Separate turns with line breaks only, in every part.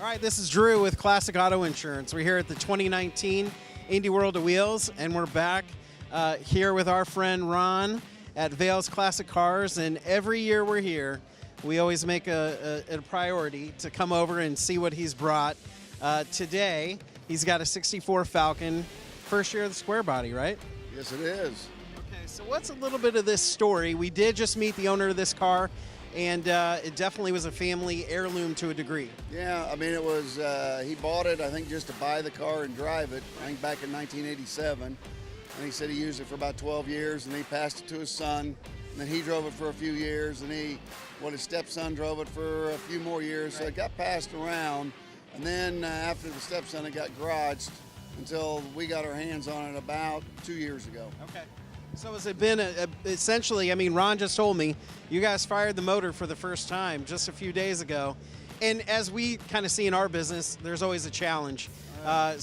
All right, this is Drew with Classic Auto Insurance. We're here at the 2019 Indy World of Wheels, and we're back here with our friend Ron at Vail's Classic Cars. And every year we're here, we always make a priority to come over and see what he's brought. Today, he's got a 64 Falcon, first year of the square body, right?
Yes, it is.
Okay, so what's a little bit of this story? We did just meet the owner of this car, and it definitely was a family heirloom to a degree.
Yeah, I mean, it was, he bought it, I think, just to buy the car and drive it, I think back in 1987. And he said he used it for about 12 years, and he passed it to his son. And then he drove it for a few years, and his stepson drove it for a few more years. So it got passed around. And then after the stepson, it got garaged until we got our hands on it about 2 years ago.
Okay. So has it been essentially, I mean, Ron just told me, you guys fired the motor for the first time just a few days ago. And as we kind of see in our business, there's always a challenge. But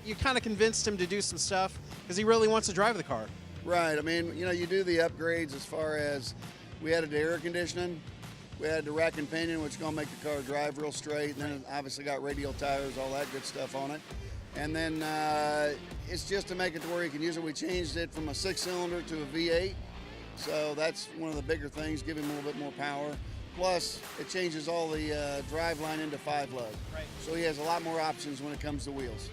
you kind of convinced him to do some stuff because he really wants to drive the car.
Right. I mean, you know, you do the upgrades as far as we added the air conditioning, we added the rack and pinion, which is going to make the car drive real straight, and then it obviously got radial tires, all that good stuff on it. And then it's just to make it to where you can use it. We changed it from a 6-cylinder to a V8, so that's one of the bigger things, give him a little bit more power. Plus, it changes all the drive line into 5-lug. Right. So he has a lot more options when it comes to wheels.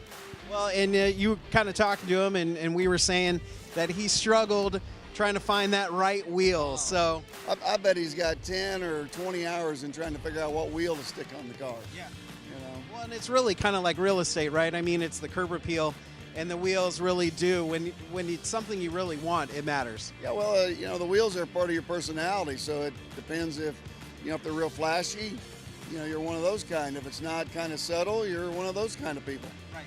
Well, and you kind of talked to him, and we were saying that he struggled trying to find that right wheel. So
I bet he's got 10 or 20 hours in trying to figure out what wheel to stick on the car.
Yeah.
You know?
Well, and it's really kind of like real estate, right? I mean, it's the curb appeal, and the wheels really do. When it's something you really want, it matters.
Yeah, well, you know, the wheels are part of your personality, so it depends if they're real flashy, you're one of those kind. If it's not kind of subtle, you're one of those kind of people.
Right.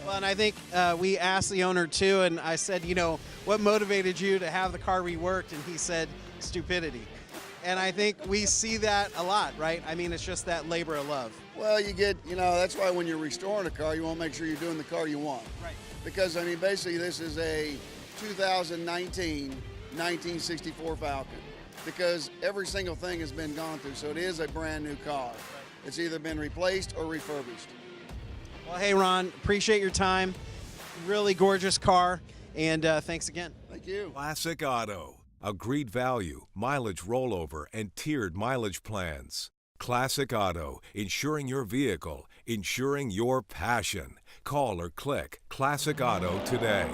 Well, and I think we asked the owner too, and I said, what motivated you to have the car reworked? And he said, stupidity. And I think we see that a lot, right? I mean, it's just that labor of love.
Well, you get, that's why when you're restoring a car, you want to make sure you're doing the car you want.
Right.
Because, I mean, basically this is a 2019 1964 Falcon. Because every single thing has been gone through, so it is a brand new car. Right. It's either been replaced or refurbished.
Well, hey, Ron, appreciate your time. Really gorgeous car, and thanks again.
Thank you.
Classic Auto. Agreed value, mileage rollover, and tiered mileage plans. Classic Auto, insuring your vehicle, insuring your passion. Call or click Classic Auto today.